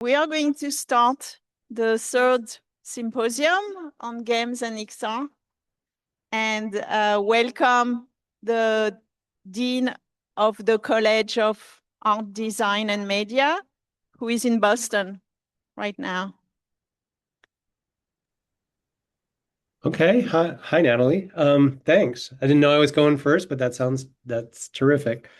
We are going to start the third symposium on games and XR and welcome the Dean of the College of Art, Design and Media, who is in Boston right now. Okay. Hi, Natalie. Thanks. I didn't know I was going first, but that's terrific.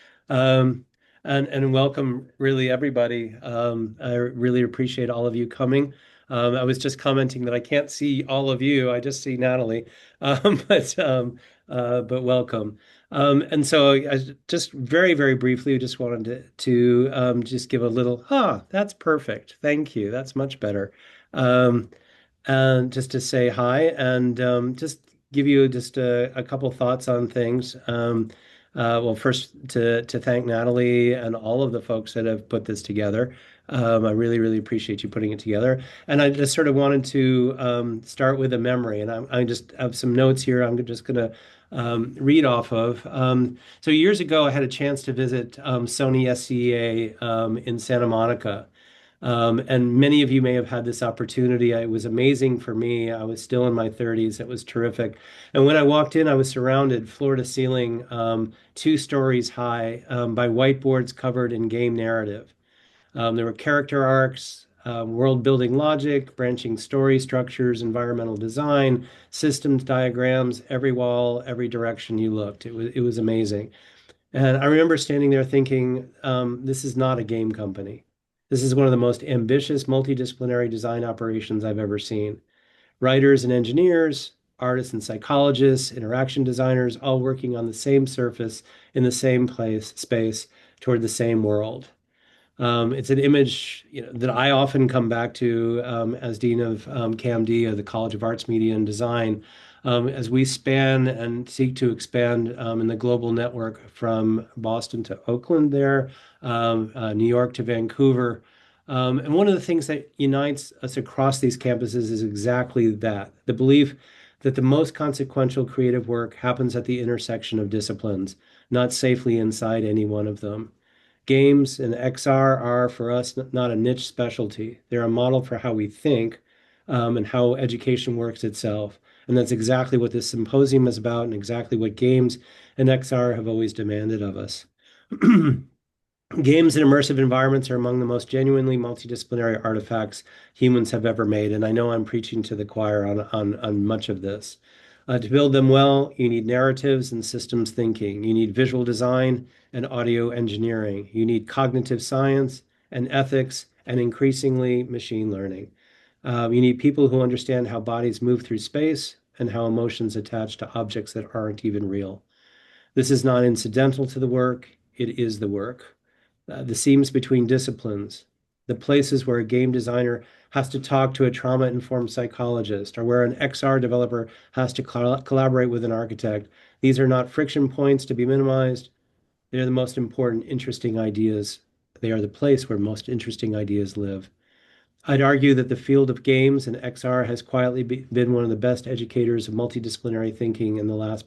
And welcome really everybody. I really appreciate all of you coming. I was just commenting that I can't see all of you. I just see Natalie. But welcome. And so I just very briefly just wanted to just give a little, that's perfect. Thank you. That's much better. And just to say hi and just give you just a couple thoughts on things. Well, first to thank Natalie and all of the folks that have put this together. I really appreciate you putting it together. And I just sort of wanted to start with a memory, and I just have some notes here. I'm just going to read off of. So years ago, I had a chance to visit Sony SCEA in Santa Monica. And many of you may have had this opportunity. It was amazing for me. I was still in my 30s. It was terrific. And when I walked in, I was surrounded floor to ceiling, 2 stories high, by whiteboards covered in game narrative. There were character arcs, world building logic, branching story structures, environmental design, systems diagrams, every wall, every direction you looked. It was amazing. And I remember standing there thinking, this is not a game company. This is one of the most ambitious multidisciplinary design operations I've ever seen. Writers and engineers, artists and psychologists, interaction designers, all working on the same surface in the same space toward the same world. It's an image, that I often come back to as Dean of CAMD, of the College of Arts, Media, and Design, as we span and seek to expand in the global network from Boston to Oakland there, New York to Vancouver. And one of the things that unites us across these campuses is exactly that, the belief that the most consequential creative work happens at the intersection of disciplines, not safely inside any one of them. Games and XR are, for us, not a niche specialty. They're a model for how we think and how education works itself. And that's exactly what this symposium is about and exactly what games and XR have always demanded of us. Games and immersive environments are among the most genuinely multidisciplinary artifacts humans have ever made, and I know I'm preaching to the choir on much of this. To build them well, you need narratives and systems thinking. You need visual design and audio engineering. You need cognitive science and ethics and increasingly machine learning. You need people who understand how bodies move through space and how emotions attach to objects that aren't even real. This is not incidental to the work, it is the work. The seams between disciplines, the places where a game designer has to talk to a trauma-informed psychologist, or where an XR developer has to collaborate with an architect. These are not friction points to be minimized. They're the most important, interesting ideas. They are the place where most interesting ideas live. I'd argue that the field of games and XR has quietly been one of the best educators of multidisciplinary thinking in the last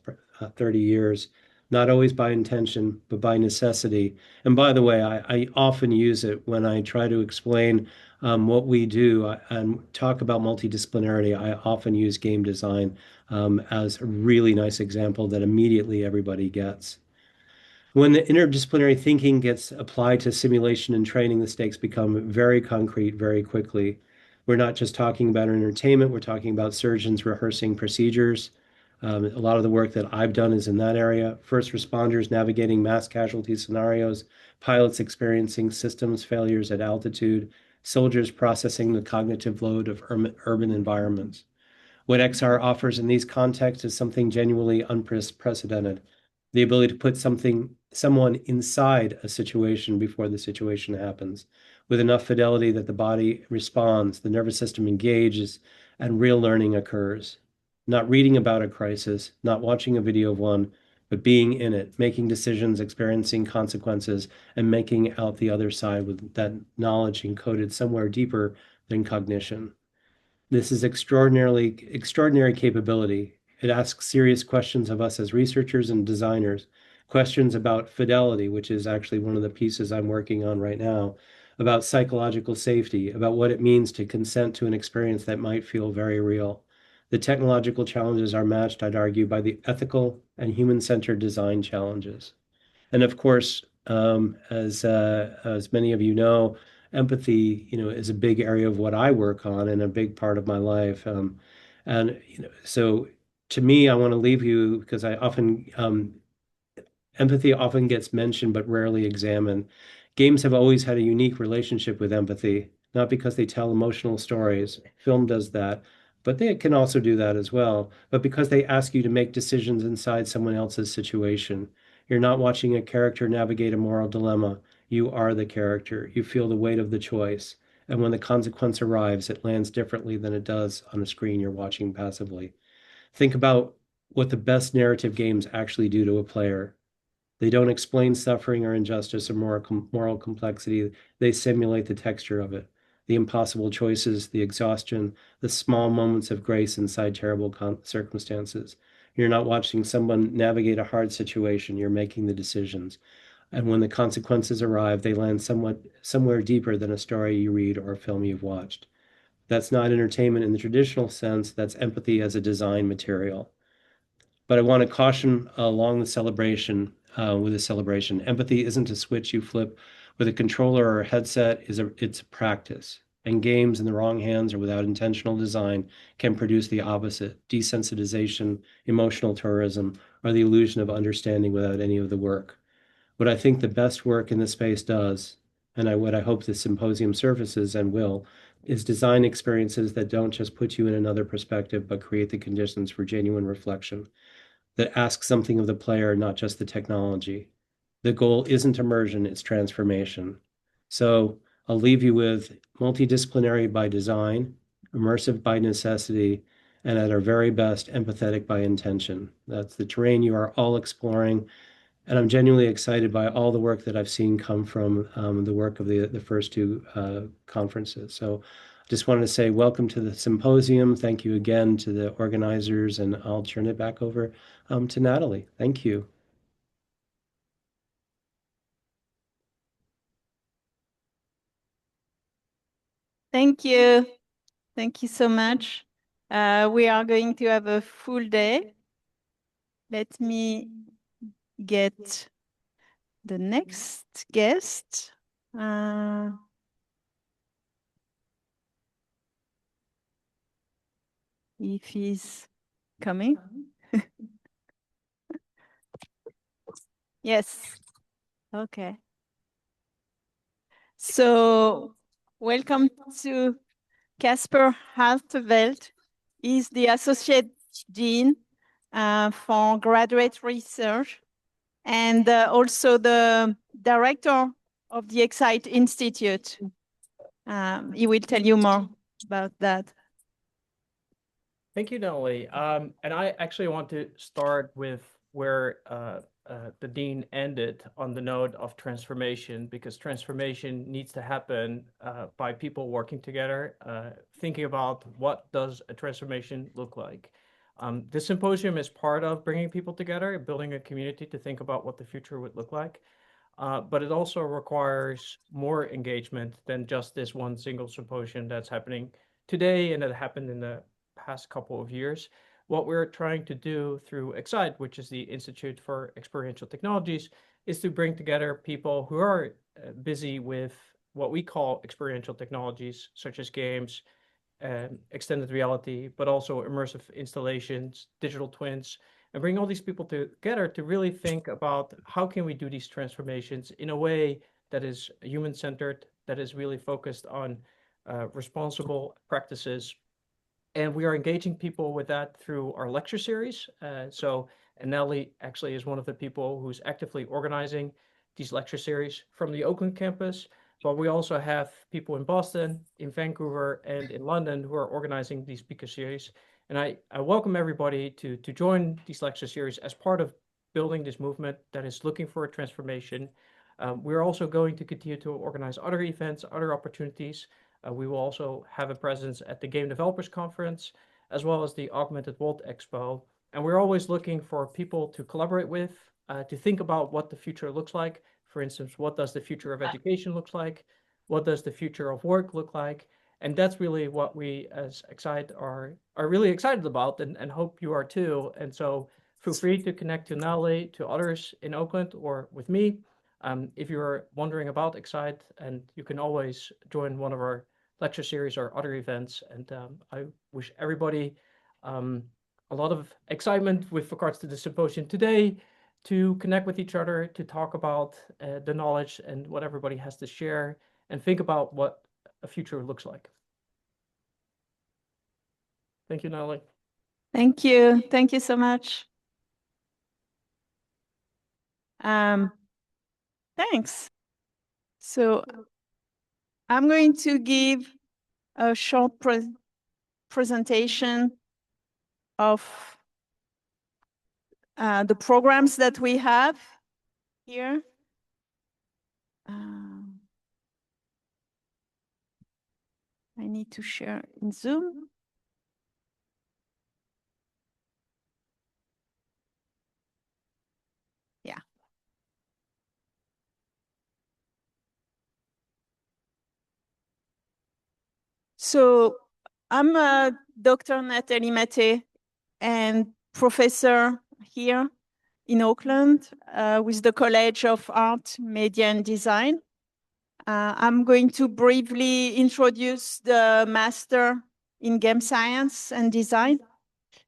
30 years, not always by intention, but by necessity. And by the way, I often use it when I try to explain what we do and talk about multidisciplinarity. I often use game design as a really nice example that immediately everybody gets. When the interdisciplinary thinking gets applied to simulation and training, the stakes become very concrete very quickly. We're not just talking about entertainment, we're talking about surgeons rehearsing procedures. A lot of the work that I've done is in that area. First responders navigating mass casualty scenarios, pilots experiencing systems failures at altitude, soldiers processing the cognitive load of urban environments. What XR offers in these contexts is something genuinely unprecedented. The ability to put someone inside a situation before the situation happens, with enough fidelity that the body responds, the nervous system engages, and real learning occurs. Not reading about a crisis, not watching a video of one, but being in it, making decisions, experiencing consequences, and making out the other side with that knowledge encoded somewhere deeper than cognition. This is extraordinary capability. It asks serious questions of us as researchers and designers, questions about fidelity, which is actually one of the pieces I'm working on right now, about psychological safety, about what it means to consent to an experience that might feel very real. The technological challenges are matched, I'd argue, by the ethical and human-centered design challenges. And of course, as many of you know, empathy, is a big area of what I work on and a big part of my life. And so to me, I want to leave you because empathy often gets mentioned but rarely examined. Games have always had a unique relationship with empathy, not because they tell emotional stories. Film does that, but they can also do that as well, but because they ask you to make decisions inside someone else's situation. You're not watching a character navigate a moral dilemma. You are the character. You feel the weight of the choice. And when the consequence arrives, it lands differently than it does on a screen you're watching passively. Think about what the best narrative games actually do to a player. They don't explain suffering or injustice or moral complexity. They simulate the texture of it, the impossible choices, the exhaustion, the small moments of grace inside terrible circumstances. You're not watching someone navigate a hard situation, you're making the decisions. And when the consequences arrive, they land somewhere deeper than a story you read or a film you've watched. That's not entertainment in the traditional sense, that's empathy as a design material. But I want to caution along the celebration, with the celebration. Empathy isn't a switch you flip with a controller or a headset, it's a practice. And games in the wrong hands or without intentional design can produce the opposite, desensitization, emotional tourism, or the illusion of understanding without any of the work. What I think the best work in this space does, and what I hope the symposium surfaces and will, is design experiences that don't just put you in another perspective, but create the conditions for genuine reflection that ask something of the player, not just the technology. The goal isn't immersion, it's transformation. So I'll leave you with multidisciplinary by design, immersive by necessity, and at our very best, empathetic by intention. That's the terrain you are all exploring. And I'm genuinely excited by all the work that I've seen come from the work of the first two conferences. So just wanted to say welcome to the symposium. Thank you again to the organizers, and I'll turn it back over to Nathalie. Thank you. Thank you. Thank you so much. We are going to have a full day. Let me get the next guest. If he's coming. Yes. Okay. So welcome to Casper Harteveld. He's the Associate Dean for Graduate Research and also the Director of the Excite Institute. He will tell you more about that. Thank you, Nathalie. And I actually want to start with where the dean ended on the note of transformation, because transformation needs to happen by people working together, thinking about what does a transformation look like. The symposium is part of bringing people together, building a community to think about what the future would look like. But it also requires more engagement than just this one single symposium that's happening today and that happened in the past couple of years. What we're trying to do through Excite, which is the Institute for Experiential Technologies, is to bring together people who are busy with what we call experiential technologies, such as games, extended reality, but also immersive installations, digital twins, and bring all these people together to really think about how can we do these transformations in a way that is human-centered, that is really focused on responsible practices. And we are engaging people with that through our lecture series. And Nelly actually is one of the people who's actively organizing these lecture series from the Oakland campus. But we also have people in Boston, in Vancouver, and in London who are organizing these speaker series. And I welcome everybody to join these lecture series as part of building this movement that is looking for a transformation. We're also going to continue to organize other events, other opportunities. We will also have a presence at the Game Developers Conference, as well as the Augmented World Expo. And we're always looking for people to collaborate with, to think about what the future looks like. For instance, what does the future of education look like? what does the future of work look like? And that's really what we as Excite are really excited about, and hope you are too. And so feel free to connect to Nathalie, to others in Oakland, or with me if you're wondering about Excite, and you can always join one of our lecture series or other events. And I wish everybody a lot of excitement with regards to the symposium today, to connect with each other, to talk about the knowledge and what everybody has to share, and think about what a future looks like. Thank you, Nathalie. Thank you. Thank you so much. Thanks. So I'm going to give a short presentation of the programs that we have here. I need to share in Zoom. Yeah. So I'm Dr. Nathalie Mathe and professor here in Oakland with the College of Art, Media and Design. I'm going to briefly introduce the Master in Game Science and Design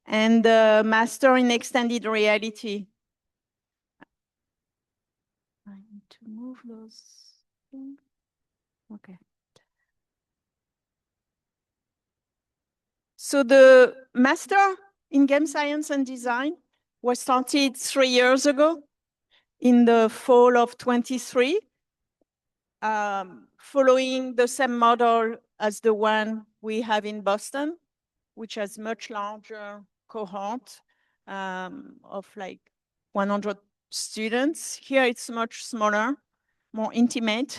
and the Master in Extended Reality. I need to move those things. Okay. So the Master in Game Science and Design was started 3 years ago in the fall of 23. Following the same model as the one we have in Boston, which has much larger cohort of like 100 students. Here it's much smaller, more intimate.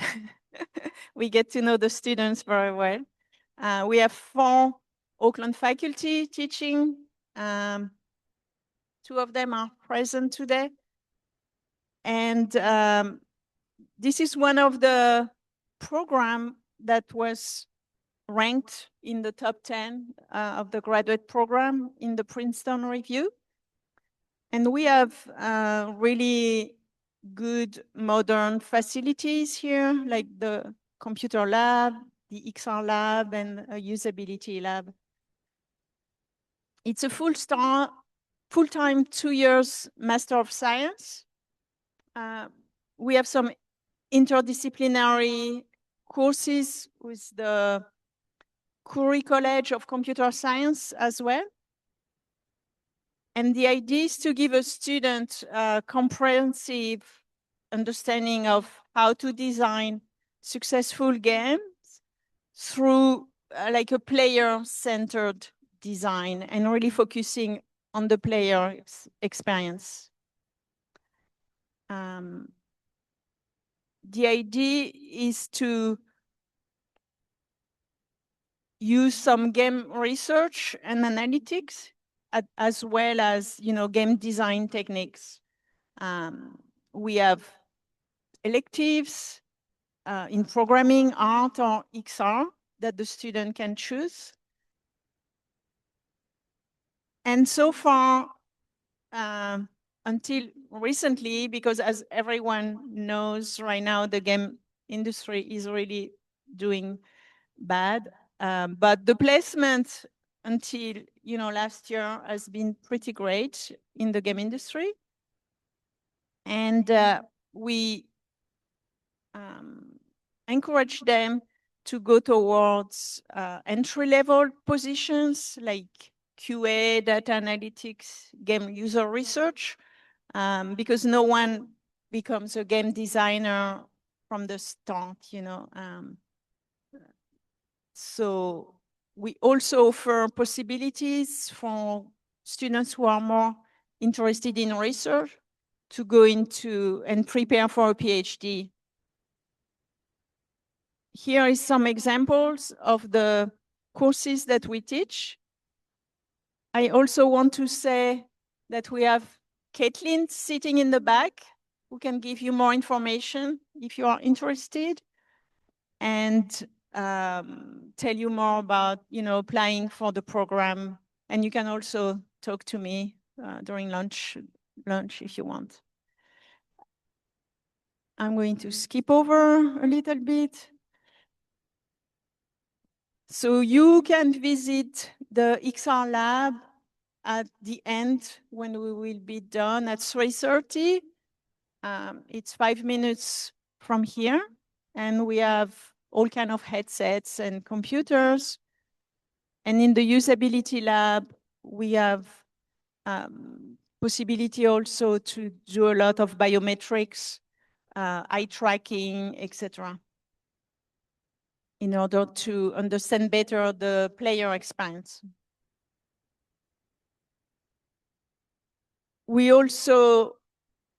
We get to know the students very well. We have 4 Oakland faculty teaching. 2 of them are present today. And this is one of the programs that was ranked in the top 10 of the graduate program in the Princeton Review. And we have really good modern facilities here, like the computer lab, the XR lab, and a usability lab. It's a full-time 2 years Master of Science. We have some interdisciplinary courses with the Curie College of Computer Science as well. And the idea is to give a student a comprehensive understanding of how to design successful games through like a player-centered design and really focusing on the player experience. The idea is to use some game research and analytics as well as, game design techniques. We have electives in programming, art, or XR that the student can choose. And so far, until recently, because as everyone knows right now, the game industry is really doing bad. But the placement until last year has been pretty great in the game industry. And we encourage them to go towards entry-level positions like QA, data analytics, game user research, because no one becomes a game designer from the start, So we also offer possibilities for students who are more interested in research to go into and prepare for a PhD. Here is some examples of the courses that we teach. I also want to say that we have Caitlin sitting in the back who can give you more information if you are interested. and tell you more about, applying for the program. And you can also talk to me during lunch if you want. I'm going to skip over a little bit. So you can visit the XR lab at the end when we will be done at 3:30. It's 5 minutes from here, and we have all kinds of headsets and computers. And in the usability lab, we have possibility also to do a lot of biometrics, eye tracking, etc., in order to understand better the player experience. We also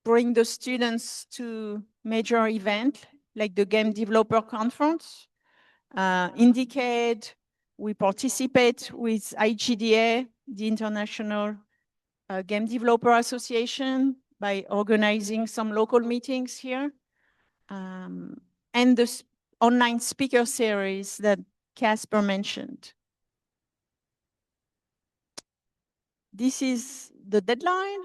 bring the students to major events like the Game Developer Conference, Indicate. We participate with IGDA, the International Game Developer Association, by organizing some local meetings here. And the online speaker series that Casper mentioned. This is the deadline.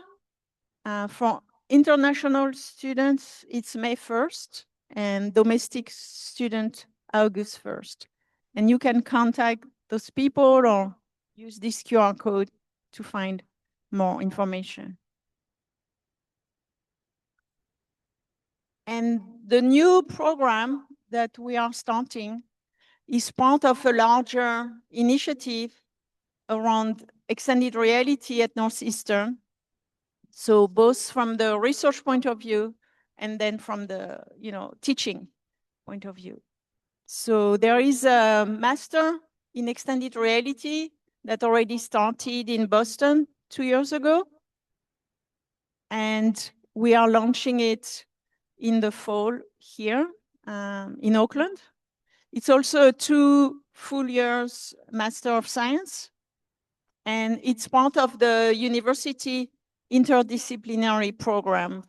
For international students, it's May 1st, and domestic students, August 1st. And you can contact those people or use this QR code to find more information. And the new program that we are starting is part of a larger initiative around extended reality at Northeastern. So both from the research point of view and then from the teaching point of view. So there is a master in extended reality that already started in Boston 2 years ago. And we are launching it in the fall here in Oakland. It's also a 2 full years Master of Science. And it's part of the university interdisciplinary program.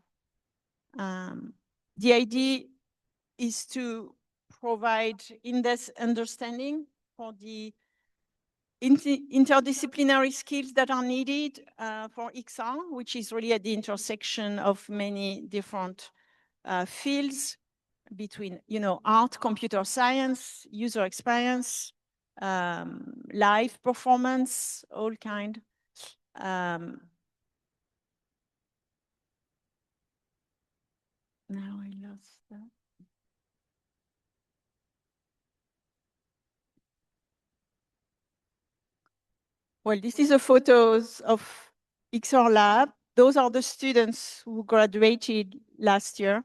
The idea is to provide in-depth understanding for the interdisciplinary skills that are needed for XR, which is really at the intersection of many different fields between, art, computer science, user experience, live performance, all kind. Now I lost that. Well, this is the photos of XR Lab. Those are the students who graduated last year.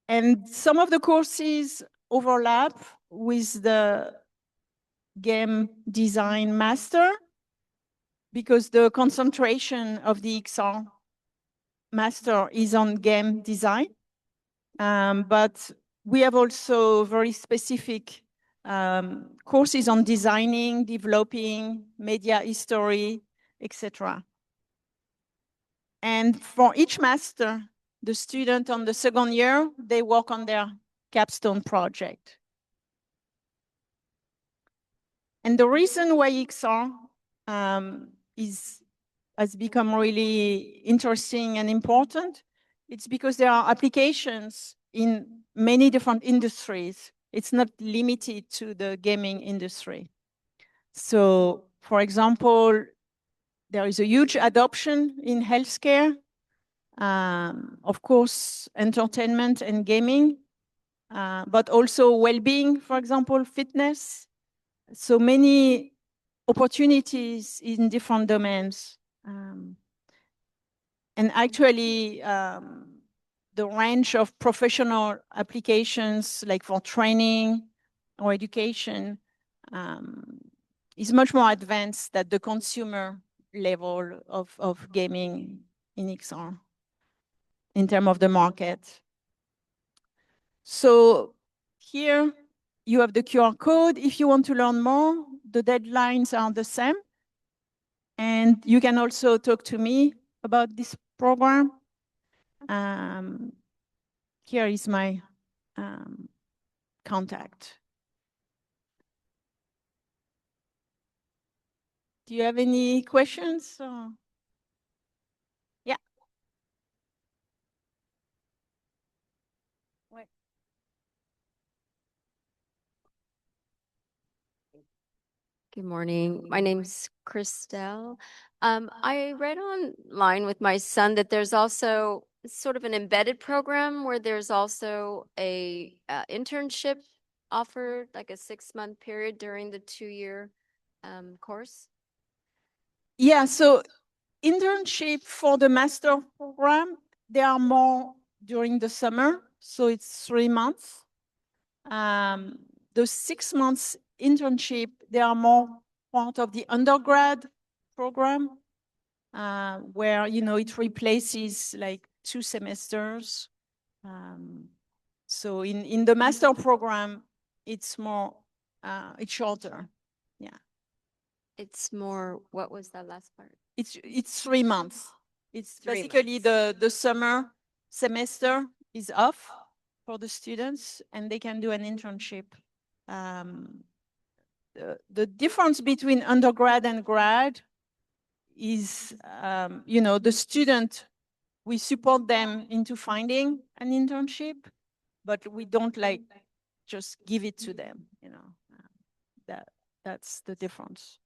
And some of the courses overlap with the game design master because the concentration of the XR master is on game design. But we have also very specific courses on designing, developing, media history, etc. And for each master, the student on the second year, they work on their capstone project. And the reason why XR has become really interesting and important, it's because there are applications in many different industries. It's not limited to the gaming industry. So, for example, there is a huge adoption in healthcare, of course, entertainment and gaming, but also well-being, for example, fitness. So many opportunities in different domains. And actually, the range of professional applications, like for training or education, is much more advanced than the consumer level of gaming in XR in terms of the market. So here you have the QR code. If you want to learn more, the deadlines are the same. And you can also talk to me about this program. Here is my contact. Do you have any questions? Yeah. Good morning. My name's Christelle. I read online with my son that there's also sort of an embedded program where there's also a internship offered, like a 6-month period during the 2-year course. Yeah, so internship for the master program, there are more during the summer, so it's 3 months. The 6 months internship, they are more part of the undergrad program, where, you know, it replaces like 2 semesters. So in the master program, it's more, it's shorter. Yeah. It's more, what was that last part? It's 3 months. It's 3 basically the summer semester is off for the students, and they can do an internship. The difference between undergrad and grad is, you know, the student, we support them into finding an internship, but we don't like just give it to them, you know. That's the difference.